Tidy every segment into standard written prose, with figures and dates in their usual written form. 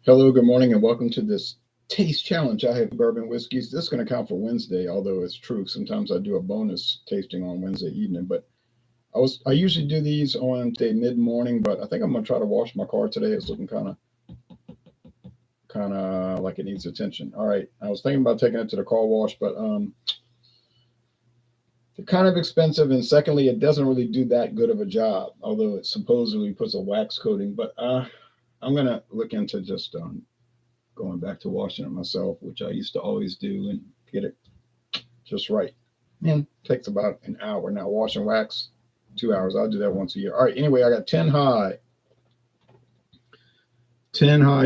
Hello, good morning, and welcome to this taste challenge. I have bourbon whiskeys. This is going to count for Wednesday, although it's true. Sometimes I do a bonus tasting on Wednesday evening, but I usually do these on say mid morning, but I think I'm going to try to wash my car today. It's looking kind of like it needs attention. All right, I was thinking about taking it to the car wash, but they're kind of expensive, and secondly, it doesn't really do that good of a job, although it supposedly puts a wax coating. But I'm going to look into just going back to washing it myself, which I used to always do, and get it just right. And takes about an hour. Now, wash and wax, 2 hours. I'll do that once a year. All right, anyway, I got 10 high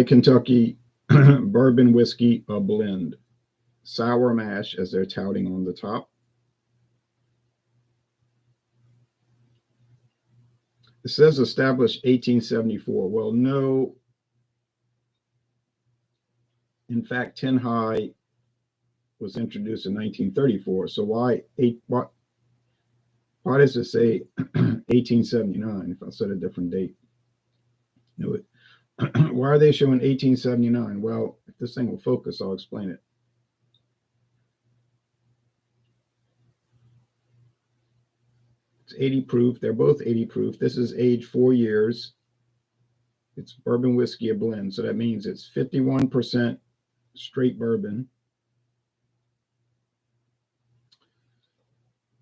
Kentucky bourbon whiskey, a blend. Sour mash, as they're touting on the top. It says established 1874. Well, no. In fact, 10 high was introduced in 1934. So why does it say 1879 if I said a different date? No, why are they showing 1879? Well, if this thing will focus, I'll explain it. It's 80 proof. They're both 80 proof. This is aged 4 years. It's bourbon whiskey, a blend. So that means it's 51% straight bourbon.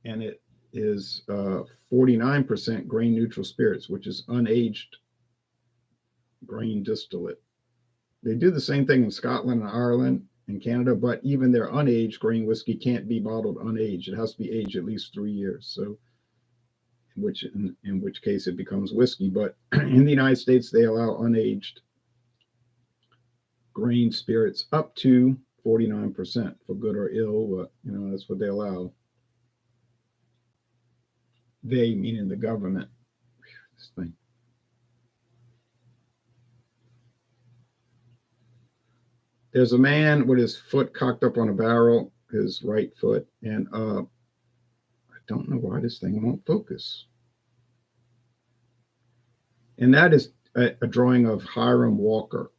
And it is 49% grain neutral spirits, which is unaged grain distillate. They do the same thing in Scotland and Ireland and Canada, but even their unaged grain whiskey can't be bottled unaged. It has to be aged at least 3 years. So in which case it becomes whiskey. But in the United States, they allow unaged grain spirits up to 49% for good or ill. But, that's what they allow. They, meaning the government. This thing. There's a man with his foot cocked up on a barrel, his right foot, and I don't know why this thing won't focus. And that is a drawing of Hiram Walker.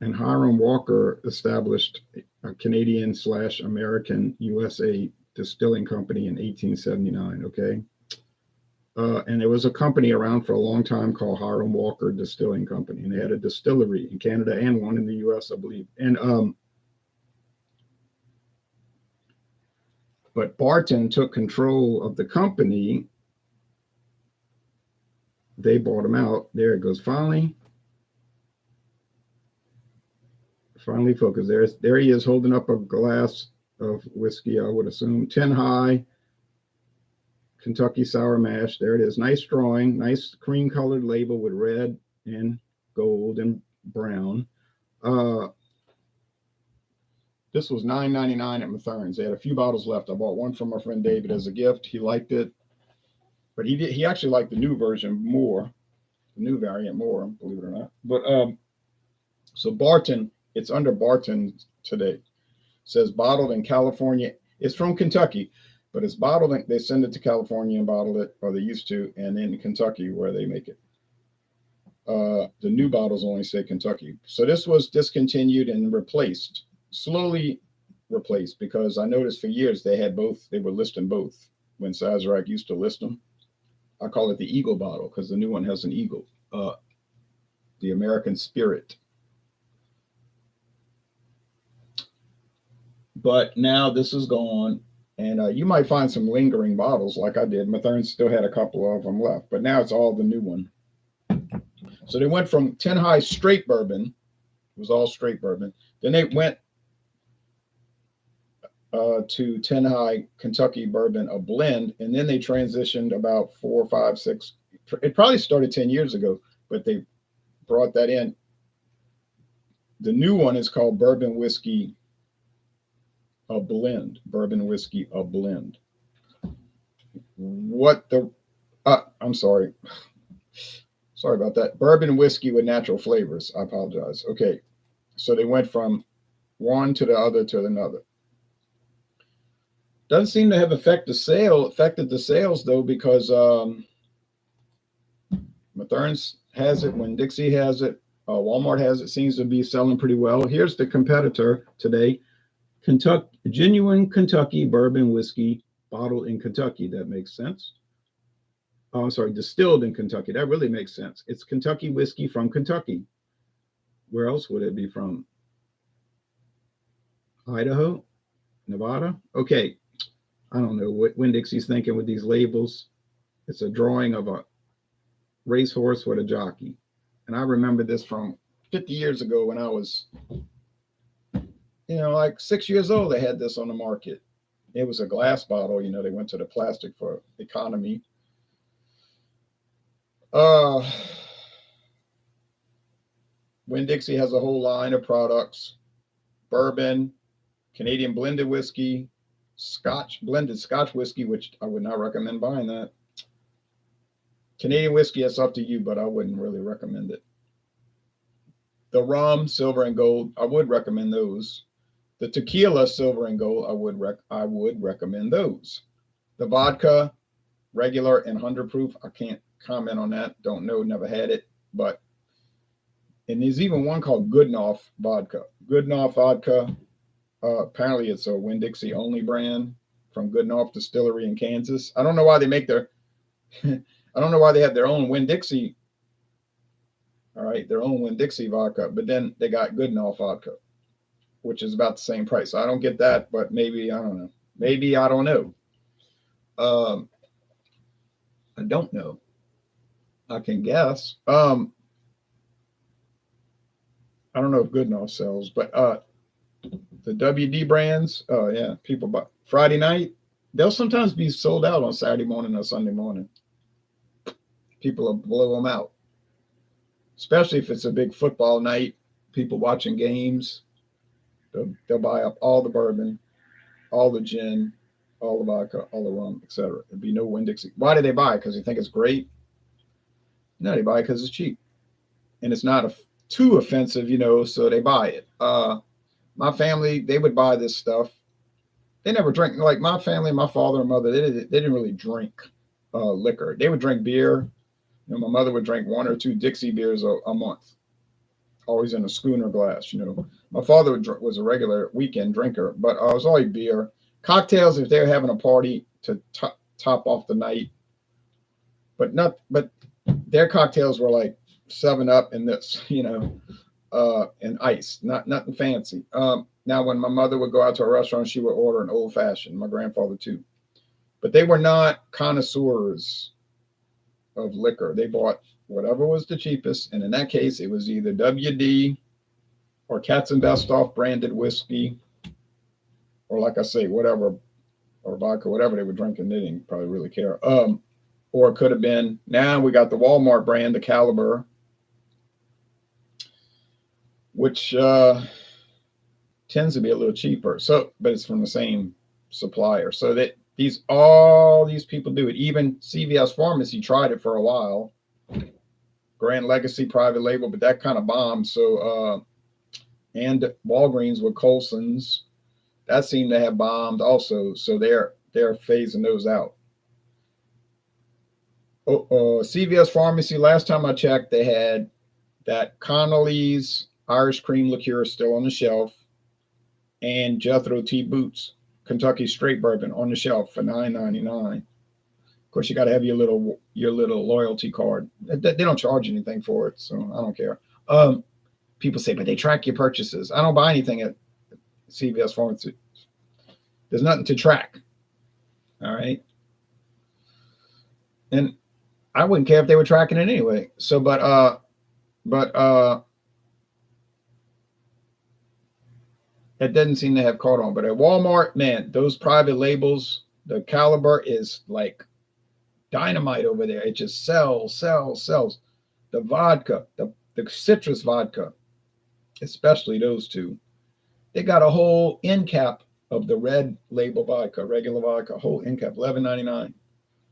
And Hiram Walker established a Canadian/American USA distilling company in 1879, okay? And there was a company around for a long time called Hiram Walker Distilling Company, and they had a distillery in Canada and one in the US, I believe. And but Barton took control of the company. They bought him out. There it goes. Finally focused. There he is holding up a glass of whiskey, I would assume. 10 high Kentucky sour mash. There it is. Nice drawing. Nice cream colored label with red and gold and brown. This was $9.99 at Mathern's. They had a few bottles left. I bought one from my friend David as a gift. He liked it, but he actually liked the new version more, the new variant more, believe it or not. But so Barton, it's under Barton today. It says bottled in California. It's from Kentucky, but it's bottled. They send it to California and bottle it, or they used to, and in Kentucky where they make it. The new bottles only say Kentucky. So this was discontinued and replaced. Slowly replaced, because I noticed for years they had both. They were listing both when Sazerac used to list them. I call it the Eagle bottle because the new one has an eagle, the American Spirit. But now this is gone, and you might find some lingering bottles like I did. Mathern still had a couple of them left, but now it's all the new one. So they went from 10 high straight bourbon. It was all straight bourbon. Then they went to 10 high Kentucky bourbon, a blend, and then they transitioned about 4, 5, 6. It probably started 10 years ago, but they brought that in. The new one is called bourbon whiskey, a blend. Bourbon whiskey, a blend. I'm sorry. Sorry about that. Bourbon whiskey with natural flavors. I apologize. Okay. So they went from one to the other to another. Doesn't seem to have affected the sales though, because Mathern's has it, Winn-Dixie has it, Walmart has it. Seems to be selling pretty well. Here's the competitor today: genuine Kentucky bourbon whiskey, bottled in Kentucky. That makes sense. Oh, I'm sorry, distilled in Kentucky. That really makes sense. It's Kentucky whiskey from Kentucky. Where else would it be from? Idaho, Nevada. Okay, I don't know what Winn-Dixie's thinking with these labels. It's a drawing of a racehorse with a jockey. And I remember this from 50 years ago when I was, like 6 years old. They had this on the market. It was a glass bottle. They went to the plastic for economy. Winn-Dixie has a whole line of products: bourbon, Canadian blended whiskey, blended Scotch whiskey, which I would not recommend buying that. Canadian whiskey, it's up to you, but I wouldn't really recommend it. The rum, silver and gold, I would recommend those. The tequila, silver and gold, I would recommend those. The vodka, regular and 100 proof, I can't comment on that. Don't know, never had it. And there's even one called Goodenough vodka. Goodenough vodka, apparently it's a Winn-Dixie only brand from Goodenough Distillery in Kansas. I don't know why they make I don't know why they have their own Winn-Dixie. All right, their own Winn-Dixie vodka, but then they got Goodenough vodka, which is about the same price. I don't get that, but maybe, I don't know. Maybe, I don't know. I don't know. I can guess. I don't know if Goodenough sells, but the WD brands, yeah, people buy Friday night. They'll sometimes be sold out on Saturday morning or Sunday morning. People will blow them out, especially if it's a big football night. People watching games, they'll buy up all the bourbon, all the gin, all the vodka, all the rum, etc. There'd be no Winn-Dixie. Why do they buy it? Because they think it's great? No, they buy it because it's cheap, and it's not too offensive, so they buy it. My family, they would buy this stuff. They never drink. Like my family, my father and mother, they didn't really drink liquor. They would drink beer. My mother would drink 1 or 2 Dixie beers a month, always in a schooner glass. My father was a regular weekend drinker, but it was always beer. Cocktails if they're having a party to top off the night, but their cocktails were like 7-Up and this, and ice, nothing fancy. Now, when my mother would go out to a restaurant, she would order an old fashioned. My grandfather too, but they were not connoisseurs of liquor. They bought whatever was the cheapest, and in that case, it was either WD or Katz and Bestoff branded whiskey, or like I say, whatever, or vodka, whatever they were drinking. They didn't probably really care. Or it could have been. Now we got the Walmart brand, the Caliber, which tends to be a little cheaper. But it's from the same supplier. So that all these people do it. Even CVS Pharmacy tried it for a while. Grand Legacy private label, but that kind of bombed. So and Walgreens with Colson's, that seemed to have bombed also. So they're phasing those out. CVS Pharmacy, last time I checked, they had that Connolly's Irish cream liqueur still on the shelf, and Jethro T. Boots Kentucky straight bourbon on the shelf for $9.99. Of course, you got to have your little loyalty card. They don't charge anything for it, so I don't care. People say, but they track your purchases. I don't buy anything at CVS Pharmacy. There's nothing to track. All right, and I wouldn't care if they were tracking it anyway. So, but it doesn't seem to have caught on. But at Walmart, man, those private labels, the Caliber is like dynamite over there. It just sells. The vodka, the citrus vodka, especially those two, they got a whole end cap of the red label vodka, regular vodka, whole end cap, $11.99.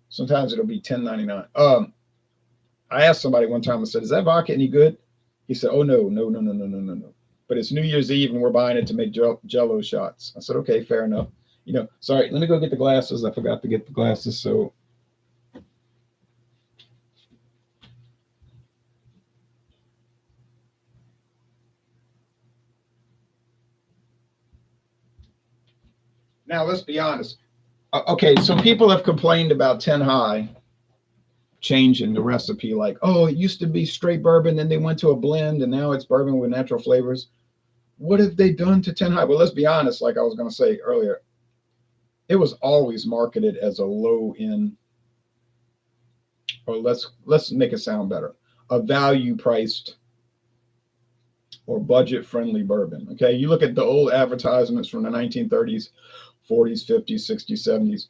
Sometimes it'll be $10.99. I asked somebody one time, I said, is that vodka any good? He said, oh, no. But it's New Year's Eve and we're buying it to make Jello shots. I said, okay, fair enough. Sorry, let me go get the glasses. I forgot to get the glasses. So now let's be honest. Okay, so people have complained about 10 High changing the recipe. Like, oh, it used to be straight bourbon, then they went to a blend, and now it's bourbon with natural flavors. What have they done to 10 High? Well, let's be honest, like I was going to say earlier, it was always marketed as a low end, or let's make it sound better, a value priced or budget friendly bourbon. Okay, you look at the old advertisements from the 1930s, 40s, 50s, 60s,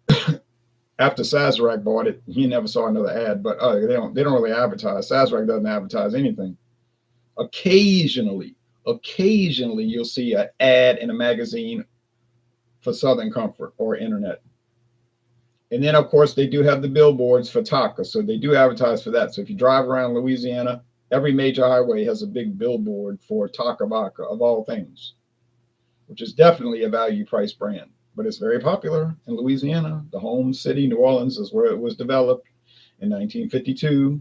70s. After Sazerac bought it, he never saw another ad. But they don't really advertise. Sazerac doesn't advertise anything. Occasionally, you'll see an ad in a magazine for Southern Comfort or internet. And then, of course, they do have the billboards for Taka. So they do advertise for that. So if you drive around Louisiana, every major highway has a big billboard for Taka Vodka, of all things, which is definitely a value price brand. But it's very popular in Louisiana. The home city, New Orleans, is where it was developed in 1952.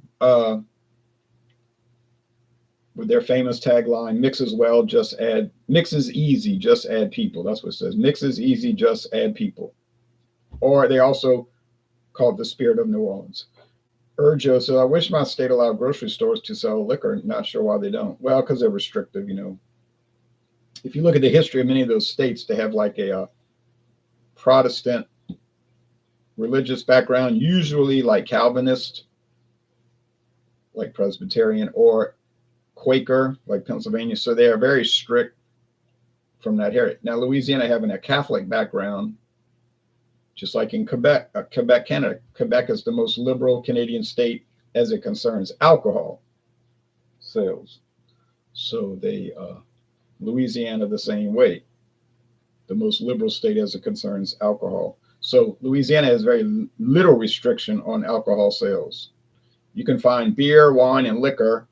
With their famous tagline, mixes easy, just add people. That's what it says. Mixes easy, just add people. Or they also call it the spirit of New Orleans. Urjo, so I wish my state allowed grocery stores to sell liquor. Not sure why they don't. Well, because they're restrictive, If you look at the history of many of those states, they have like a Protestant religious background, usually like Calvinist, like Presbyterian, or Quaker, like Pennsylvania. So they are very strict from that area. Now, Louisiana having a Catholic background, just like in Quebec, Canada. Quebec is the most liberal Canadian state as it concerns alcohol sales. So Louisiana the same way, the most liberal state as it concerns alcohol. So Louisiana has very little restriction on alcohol sales. You can find beer, wine, and liquor,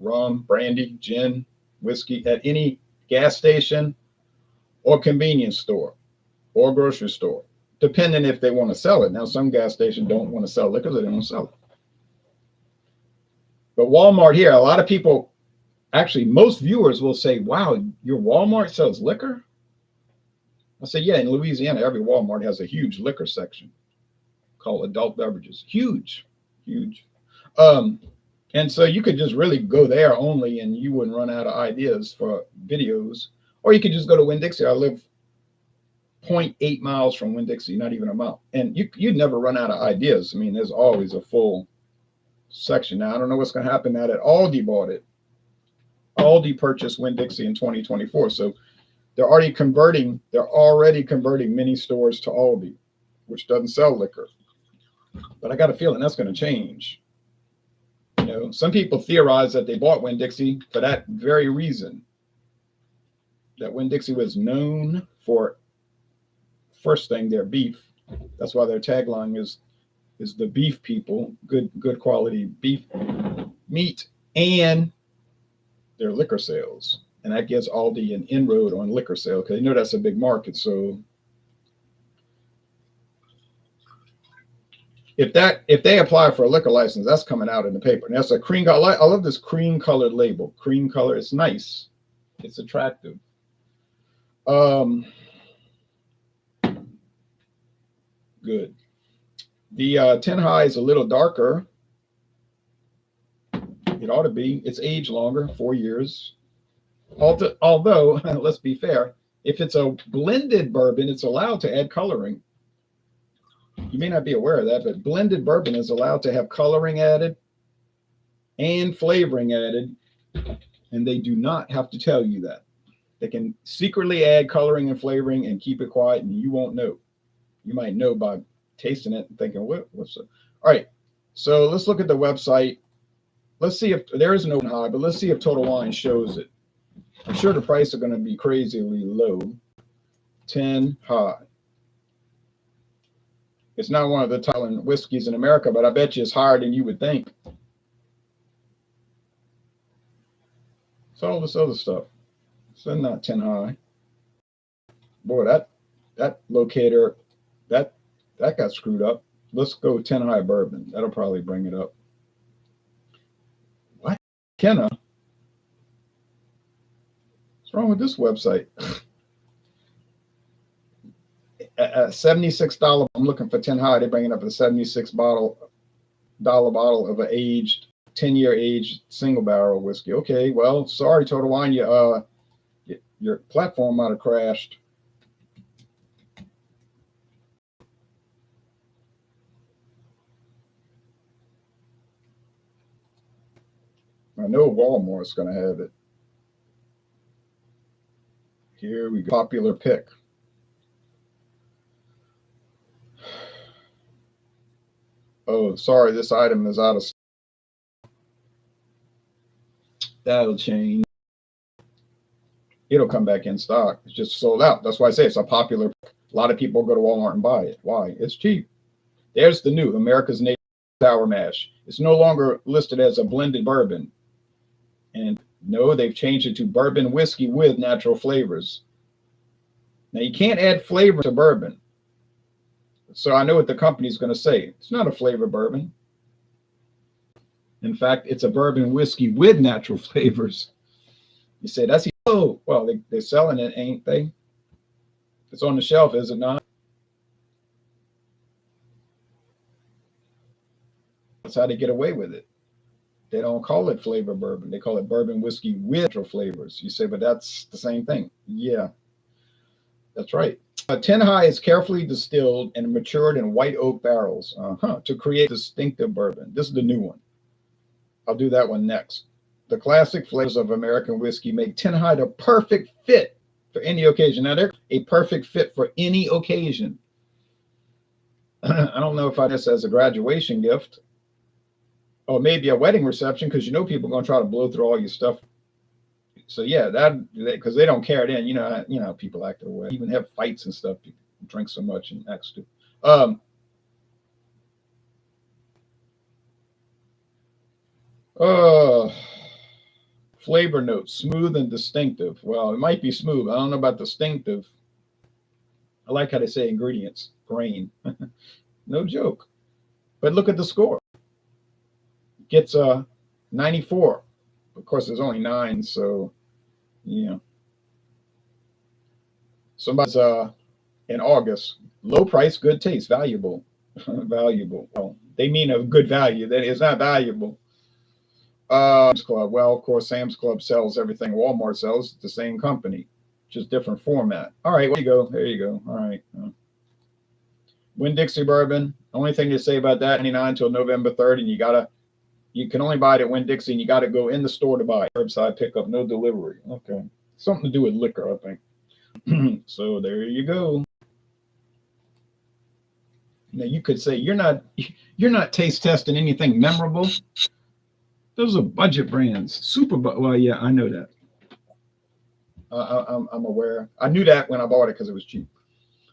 rum, brandy, gin, whiskey at any gas station or convenience store or grocery store, depending if they want to sell it. Now, some gas stations don't want to sell liquor, they don't want to sell it. But Walmart here, a lot of people, actually, most viewers will say, wow, your Walmart sells liquor? I say, yeah, in Louisiana, every Walmart has a huge liquor section called adult beverages. Huge. And so you could just really go there only and you wouldn't run out of ideas for videos. Or you could just go to Winn-Dixie. I live 0.8 miles from Winn-Dixie, not even a mile. And you'd never run out of ideas. I mean, there's always a full section. Now, I don't know what's going to happen now that Aldi bought it. Aldi purchased Winn-Dixie in 2024. So they're already converting many stores to Aldi, which doesn't sell liquor. But I got a feeling that's going to change. Some people theorize that they bought Winn-Dixie for that very reason. That Winn-Dixie was known for, first thing, their beef. That's why their tagline is the beef people, good quality beef meat, and their liquor sales. And that gives Aldi an inroad on liquor sales because they know that's a big market. So if they apply for a liquor license, that's coming out in the paper. And that's a cream color. I love this cream colored label. Cream color. It's nice. It's attractive. Good. The 10 High is a little darker. It ought to be. It's aged longer, 4 years. Although, let's be fair, if it's a blended bourbon, it's allowed to add coloring. You may not be aware of that, but blended bourbon is allowed to have coloring added and flavoring added, and they do not have to tell you that. They can secretly add coloring and flavoring and keep it quiet, and you won't know. You might know by tasting it and thinking, what's it? All right, so let's look at the website. Let's see if there is no high, but let's see if Total Wine shows it. I'm sure the price are going to be crazily low. 10 High. It's not one of the top whiskeys in America, but I bet you it's higher than you would think. It's all this other stuff. So not 10 High. Boy, that locator, that that got screwed up. Let's go 10 high bourbon. That'll probably bring it up. What? Kenna? What's wrong with this website? $76. I'm looking for 10 high. They're bringing up a $76 bottle of an aged 10-year aged single barrel whiskey. Okay, well, sorry, Total Wine, your platform might have crashed. I know Walmart's going to have it. Here we go. Popular pick. Oh, sorry, this item is out of stock. That'll change. It'll come back in stock. It's just sold out. That's why I say it's a popular pick. A lot of people go to Walmart and buy it. Why? It's cheap. There's the new America's Native Sour Mash. It's no longer listed as a blended bourbon. And no, they've changed it to bourbon whiskey with natural flavors. Now, you can't add flavor to bourbon. So I know what the company's going to say. It's not a flavor bourbon. In fact, it's a bourbon whiskey with natural flavors. You say, that's, oh, well, they're selling it, ain't they? It's on the shelf, is it not? That's how they get away with it. They don't call it flavor bourbon. They call it bourbon whiskey with natural flavors. You say, but that's the same thing. Yeah, that's right. 10 high is carefully distilled and matured in white oak barrels to create distinctive bourbon. This is the new one. I'll do that one next. The classic flavors of American whiskey make 10 high the perfect fit for any occasion. Now, they're a perfect fit for any occasion. I don't know if I this as a graduation gift or maybe a wedding reception, because you know people are going to try to blow through all your stuff. So yeah, that because they don't carry it in. You know, people act away. Even have fights and stuff. People drink so much and act stupid. Flavor notes, smooth and distinctive. Well, it might be smooth. I don't know about distinctive. I like how they say ingredients, grain. No joke. But look at the score. Gets a 94. Of course, there's only 9, so yeah. Somebody's in August. Low price, good taste, valuable. Valuable. Well, they mean a good value. That is not valuable. Sam's Club. Well, of course, Sam's Club sells everything Walmart sells. It's the same company, just different format. All right, there you go. There you go. All right. Winn-Dixie bourbon. Only thing to say about that, 99 until November 3rd, and you can only buy it at Winn-Dixie, and you got to go in the store to buy it. Curbside pickup, no delivery. Okay, something to do with liquor, I think. So there you go. Now you could say you're not taste testing anything memorable. Those are budget brands. Well, yeah, I know that. I'm aware. I knew that when I bought it because it was cheap.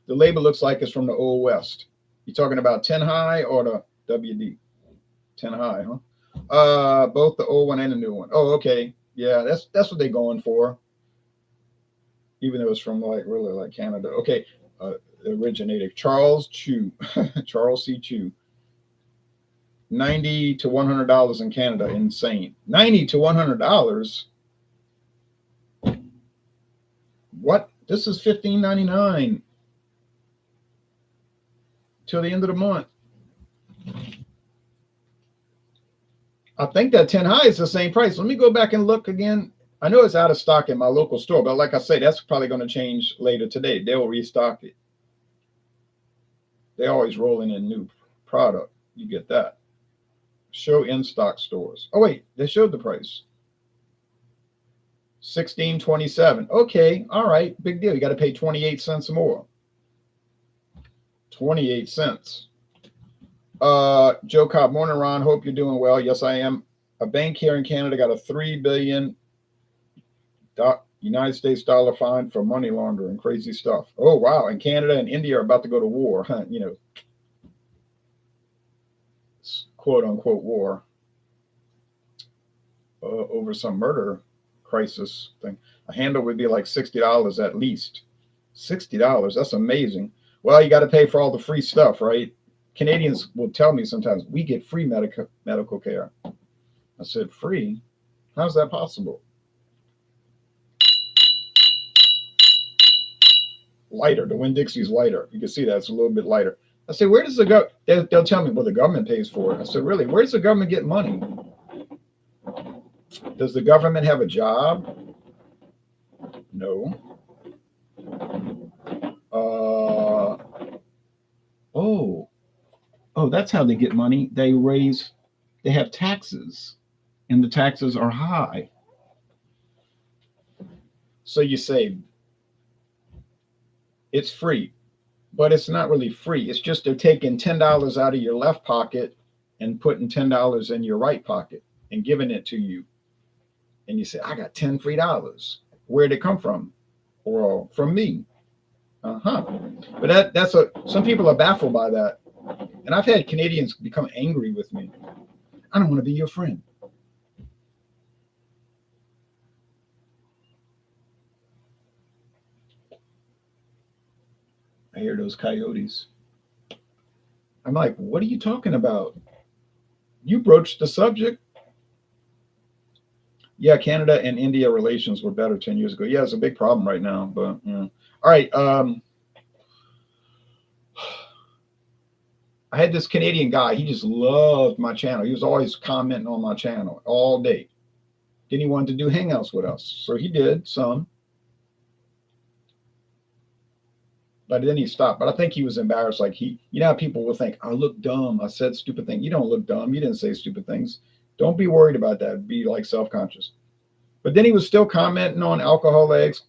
The label looks like it's from the Old West. You talking about 10 high or the WD? 10 high, huh? Both the old one and the new one. Oh, okay. Yeah, that's what they're going for. Even though it's from really Canada. Okay. Originated Charles Chu. Charles C. Chu. $90 to $100 in Canada. Insane. $90 to $100. What? This is $15.99 till the end of the month. I think that 10 high is the same price. Let me go back and look again. I know it's out of stock in my local store, but like I say, that's probably going to change later today. They'll restock it. They're always rolling in new product. You get that. Show in stock stores. Oh wait, they showed the price. $16.27. Okay, all right, big deal. You got to pay 28 cents more. 28 cents. Joe Cobb, morning, Ron. Hope you're doing well. Yes, I am. A bank here in Canada got a $3 billion United States dollar fine for money laundering. Crazy stuff. Oh, wow. And Canada and India are about to go to war. You know, quote unquote war over some murder crisis thing. A handle would be like $60 at least. $60. That's amazing. Well, you got to pay for all the free stuff, right? Canadians will tell me sometimes we get free medical care. I said, free? How's that possible? Lighter. The Winn-Dixie's lighter. You can see that it's a little bit lighter. I said, where does the they'll tell me, well, the government pays for it. I said, really? Where does the government get money? Does the government have a job? No. Oh, that's how they get money. They have taxes, and the taxes are high. So you say it's free, but it's not really free. It's just they're taking $10 out of your left pocket and putting $10 in your right pocket and giving it to you. And you say, I got 10 free dollars. Where'd it come from? Well, from me. But some people are baffled by that. And I've had Canadians become angry with me. I don't want to be your friend. I hear those coyotes. I'm like, what are you talking about? You broached the subject. Yeah, Canada and India relations were better 10 years ago. Yeah, it's a big problem right now. But yeah. All right. I had this Canadian guy. He just loved my channel. He was always commenting on my channel all day. Then he wanted to do hangouts with us. So he did some. But then he stopped. But I think he was embarrassed. Like how people will think, I look dumb. I said stupid things. You don't look dumb. You didn't say stupid things. Don't be worried about that. Be like self-conscious. But then he was still commenting on alcohol eggs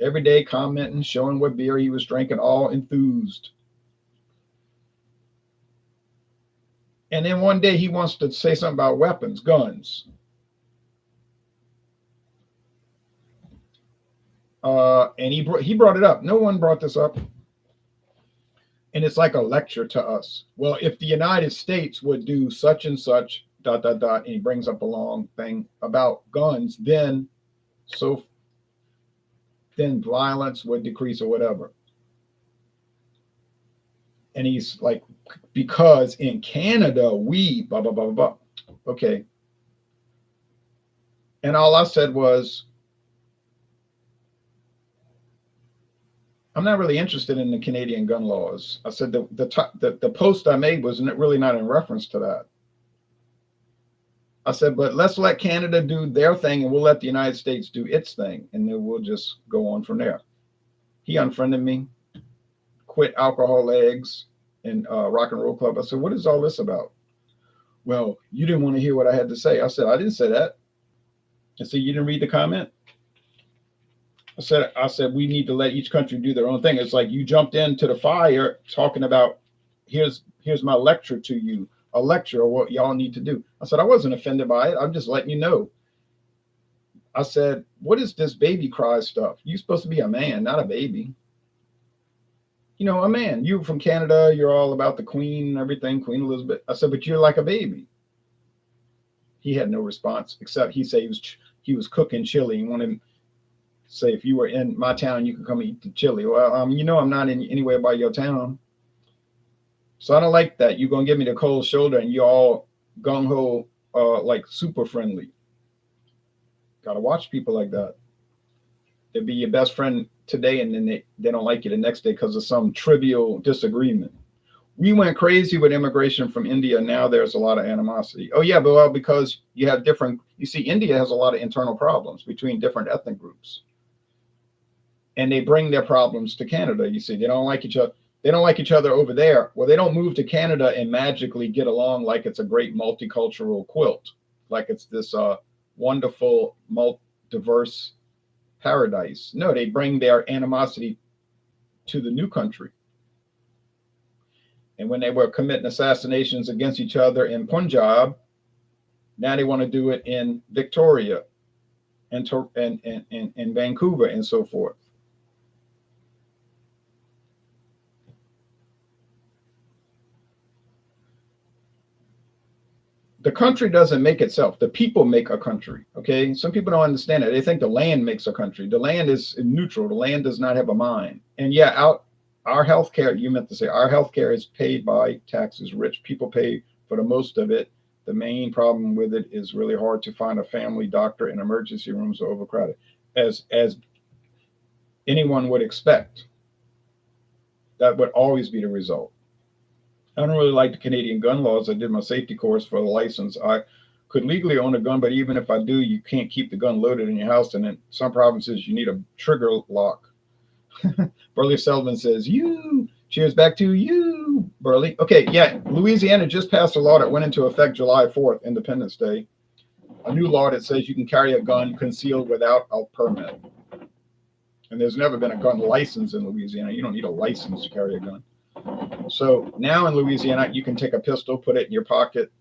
every day, commenting, showing what beer he was drinking, all enthused. And then one day he wants to say something about weapons, guns. And he brought it up. No one brought this up. And it's like a lecture to us. Well, if the United States would do such and such, ... and he brings up a long thing about guns, then violence would decrease or whatever. And he's like, because in Canada, we blah, blah, blah, blah. Okay. And all I said was, I'm not really interested in the Canadian gun laws. I said the post I made was really not in reference to that. I said, but let's let Canada do their thing and we'll let the United States do its thing. And then we'll just go on from there. He unfriended me, quit alcohol eggs and rock and roll club. I said, what is all this about? Well, you didn't want to hear what I had to say. I said, I didn't say that. I said, you didn't read the comment? I said, we need to let each country do their own thing. It's like you jumped into the fire talking about, here's my lecture to you, a lecture of what y'all need to do. I said, I wasn't offended by it. I'm just letting you know. I said, what is this baby cry stuff? You're supposed to be a man, not a baby. You know, a man. You're from Canada. You're all about the Queen and everything, Queen Elizabeth. I said, but you're like a baby. He had no response, except he said he was cooking chili. He wanted to say, if you were in my town, you could come eat the chili. Well, I'm not anywhere by your town. So I don't like that. You're going to give me the cold shoulder and you're all gung-ho, like super friendly. Got to watch people like that. They'll be your best friend today and then they don't like you the next day because of some trivial disagreement. We went crazy with immigration from India. Now there's a lot of animosity. Oh, yeah, but well, because you have you see, India has a lot of internal problems between different ethnic groups. And they bring their problems to Canada. You see, they don't like each other. They don't like each other over there. Well, they don't move to Canada and magically get along like it's a great multicultural quilt, like it's this wonderful, diverse paradise. No, they bring their animosity to the new country. And when they were committing assassinations against each other in Punjab, now they want to do it in Victoria and Vancouver and so forth. The country doesn't make itself. The people make a country. Okay. Some people don't understand it. They think the land makes a country. The land is neutral. The land does not have a mind. And yeah, our healthcare, you meant to say our healthcare is paid by taxes. Rich people pay for the most of it. The main problem with it is really hard to find a family doctor, and emergency rooms are overcrowded, as anyone would expect. That would always be the result. I don't really like the Canadian gun laws. I did my safety course for the license. I could legally own a gun, but even if I do, you can't keep the gun loaded in your house. And in some provinces, you need a trigger lock. Burley Sullivan says, you. Cheers back to you, Burley. Okay, yeah, Louisiana just passed a law that went into effect July 4th, Independence Day. A new law that says you can carry a gun concealed without a permit. And there's never been a gun license in Louisiana. You don't need a license to carry a gun. So now in Louisiana, you can take a pistol, put it in your pocket,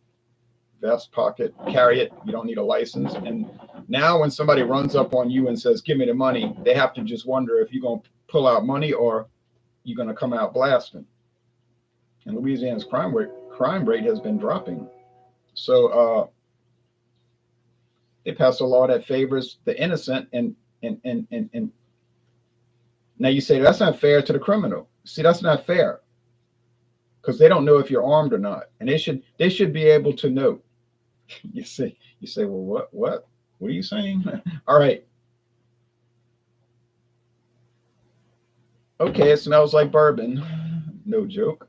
vest pocket, carry it. You don't need a license. And now when somebody runs up on you and says, give me the money, they have to just wonder if you're going to pull out money or you're going to come out blasting. And Louisiana's crime rate has been dropping. So they passed a law that favors the innocent. And now you say that's not fair to the criminal. See, that's not fair, because they don't know if you're armed or not, and they should be able to know. You say, well, what are you saying? All right. Okay, it smells like bourbon. No joke.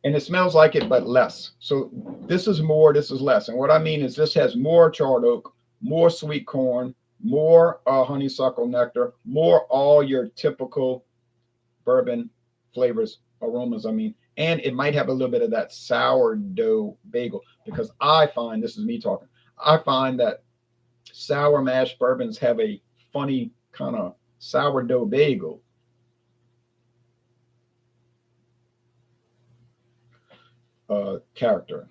And it smells like it, but less. So this is more, this is less. And what I mean is this has more charred oak, more sweet corn, more honeysuckle nectar, more all your typical bourbon flavors, aromas, I mean. And it might have a little bit of that sourdough bagel, because I find, this is me talking, I find that sour mash bourbons have a funny kind of sourdough bagel. Character.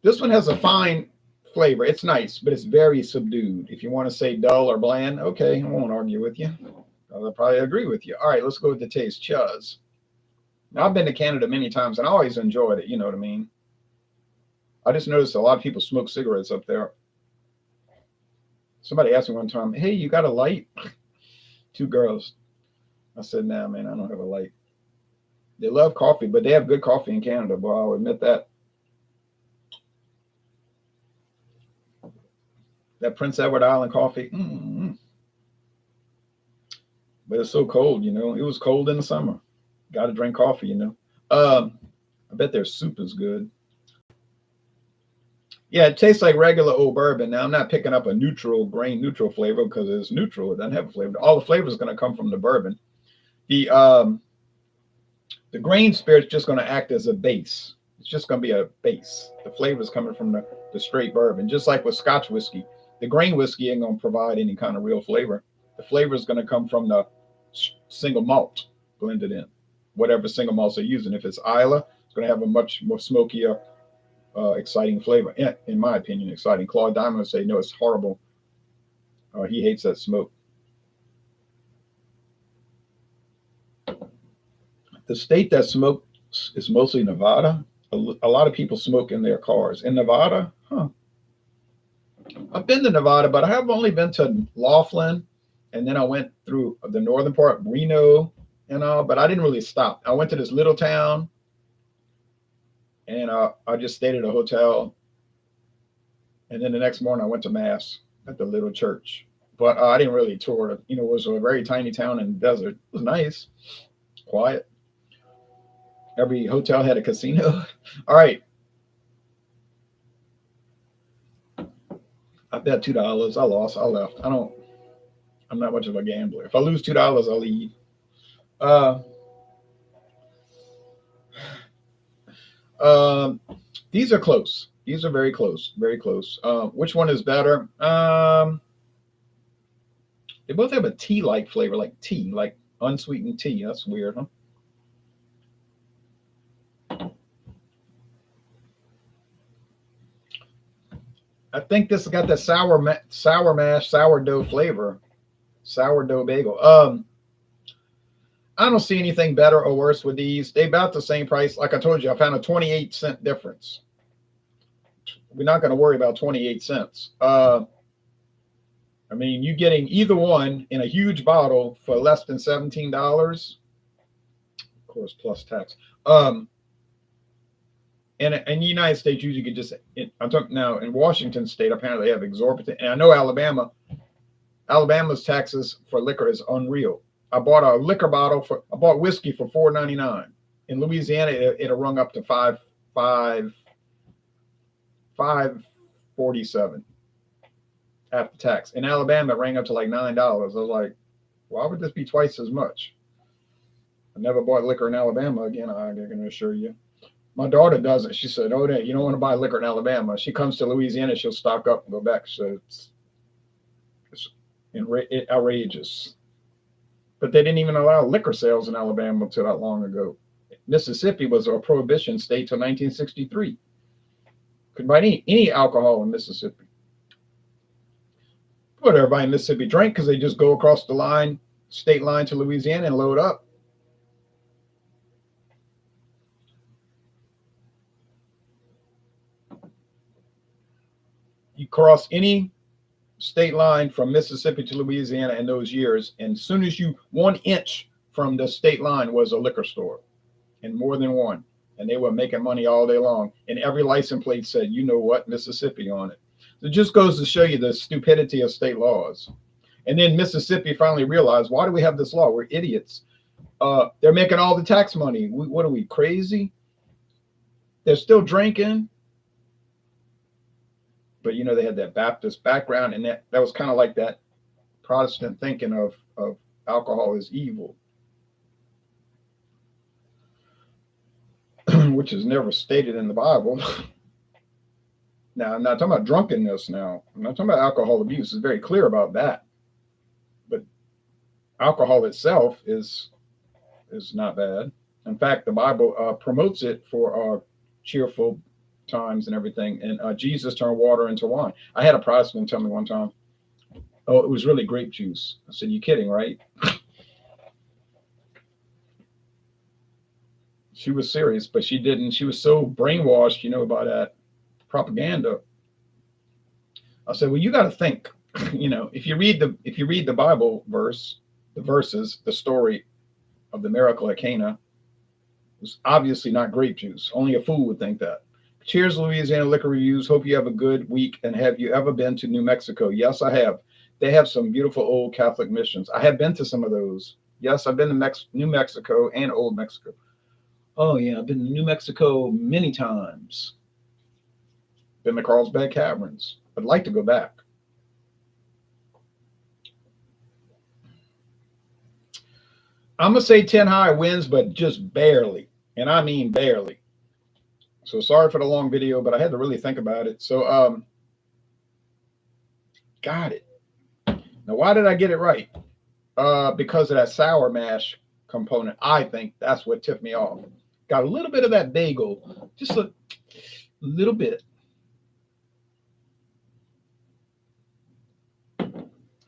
This one has a fine flavor. It's nice, but it's very subdued. If you want to say dull or bland, okay, I won't argue with you. I'll probably agree with you. All right, let's go with the taste. Chuzz. Now, I've been to Canada many times, and I always enjoyed it. You know what I mean? I just noticed a lot of people smoke cigarettes up there. Somebody asked me one time, hey, you got a light? Two girls. I said, nah, man, I don't have a light. They love coffee, but they have good coffee in Canada, boy, I'll admit that. That Prince Edward Island coffee. Mm-hmm. But it's so cold, you know. It was cold in the summer. Got to drink coffee, you know. I bet their soup is good. Yeah, it tastes like regular old bourbon. Now, I'm not picking up a neutral, grain neutral flavor, because it's neutral. It doesn't have a flavor. All the flavor is going to come from the bourbon. The grain spirit's just going to act as a base. It's just going to be a base. The flavor is coming from the straight bourbon. Just like with Scotch whiskey, the grain whiskey ain't going to provide any kind of real flavor. The flavor is going to come from the single malt blended in, whatever single malts they're using. If it's Isla, it's going to have a much more smokier, exciting flavor. In my opinion, exciting. Claude Diamond would say, no, it's horrible. He hates that smoke. The state that smokes is mostly Nevada. A lot of people smoke in their cars. In Nevada, I've been to Nevada, but I have only been to Laughlin, and then I went through the northern part, Reno, and all, but I didn't really stop. I went to this little town, and I just stayed at a hotel, and then the next morning I went to mass at the little church. But I didn't really tour it. You know, it was a very tiny town in the desert. It was nice, quiet. Every hotel had a casino. All right. I bet $2. I lost. I left. I'm not much of a gambler. If I lose $2, I'll leave. These are close. These are very close. Very close. Which one is better? They both have a tea-like flavor, like tea, like unsweetened tea. That's weird, huh? I think this has got that sour mash, sourdough flavor, sourdough bagel. I don't see anything better or worse with these. They about the same price. Like I told you, I found a 28-cent difference. We're not going to worry about 28 cents. I mean, you getting either one in a huge bottle for less than $17, of course, plus tax. And in the United States, usually you could just. I'm talking now in Washington State. Apparently, they have exorbitant. And I know Alabama's taxes for liquor is unreal. I bought a liquor bottle for. I bought whiskey for $4.99. In Louisiana, it'll run up to $5.47 after tax. In Alabama, it rang up to like $9. I was like, why would this be twice as much? I never bought liquor in Alabama again. I can assure you. My daughter does it. She said, "Oh, you don't want to buy liquor in Alabama." She comes to Louisiana, she'll stock up and go back. So it's outrageous. But they didn't even allow liquor sales in Alabama until not long ago. Mississippi was a prohibition state till 1963. Couldn't buy any alcohol in Mississippi. But everybody in Mississippi drank because they just go across the state line to Louisiana and load up. You cross any state line from Mississippi to Louisiana in those years, and as soon as 1 inch from the state line was a liquor store, and more than one, and they were making money all day long. And every license plate said, "You know what, Mississippi" on it. It just goes to show you the stupidity of state laws. And then Mississippi finally realized, why do we have this law? We're idiots. They're making all the tax money. What are we, crazy? They're still drinking. But they had that Baptist background, and that was kind of like that Protestant thinking of alcohol is evil, which is never stated in the Bible. Now, I'm not talking about drunkenness now. I'm not talking about alcohol abuse. It's very clear about that. But alcohol itself is not bad. In fact, the Bible promotes it for cheerful times and everything. And Jesus turned water into wine. I had a Protestant tell me one time, "Oh, it was really grape juice." I said, "You kidding, right?" She was serious, but she didn't. She was so brainwashed, by that propaganda. I said, "Well, you got to think, if you read the Bible verses, the story of the miracle at Cana was obviously not grape juice. Only a fool would think that." Cheers, Louisiana Liquor Reviews. Hope you have a good week. And have you ever been to New Mexico? Yes, I have. They have some beautiful old Catholic missions. I have been to some of those. Yes, I've been to New Mexico and Old Mexico. Oh, yeah, I've been to New Mexico many times. Been to Carlsbad Caverns. I'd like to go back. I'm going to say 10 High wins, but just barely. And I mean barely. So sorry for the long video, but I had to really think about it. So, got it. Now, why did I get it right? Because of that sour mash component. I think that's what tipped me off. Got a little bit of that bagel, just a little bit.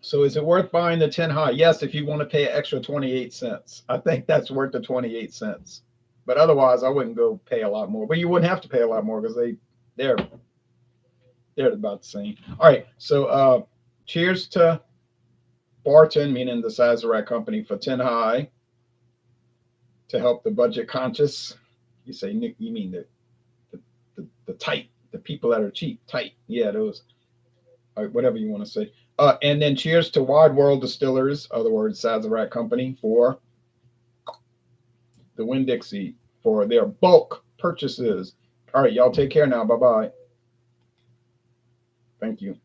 So is it worth buying the 10 High? Yes, if you want to pay an extra 28 cents. I think that's worth the 28 cents. But otherwise, I wouldn't go pay a lot more. But you wouldn't have to pay a lot more because they're about the same. All right. So cheers to Barton, meaning the Sazerac company, for 10 High to help the budget conscious. You say, Nick, you mean the tight, the people that are cheap, tight. Yeah, those. All right, whatever you want to say. And then cheers to World Distillers, other words, Sazerac company, for the Winn-Dixie, for their bulk purchases. All right, y'all take care now. Bye-bye. Thank you.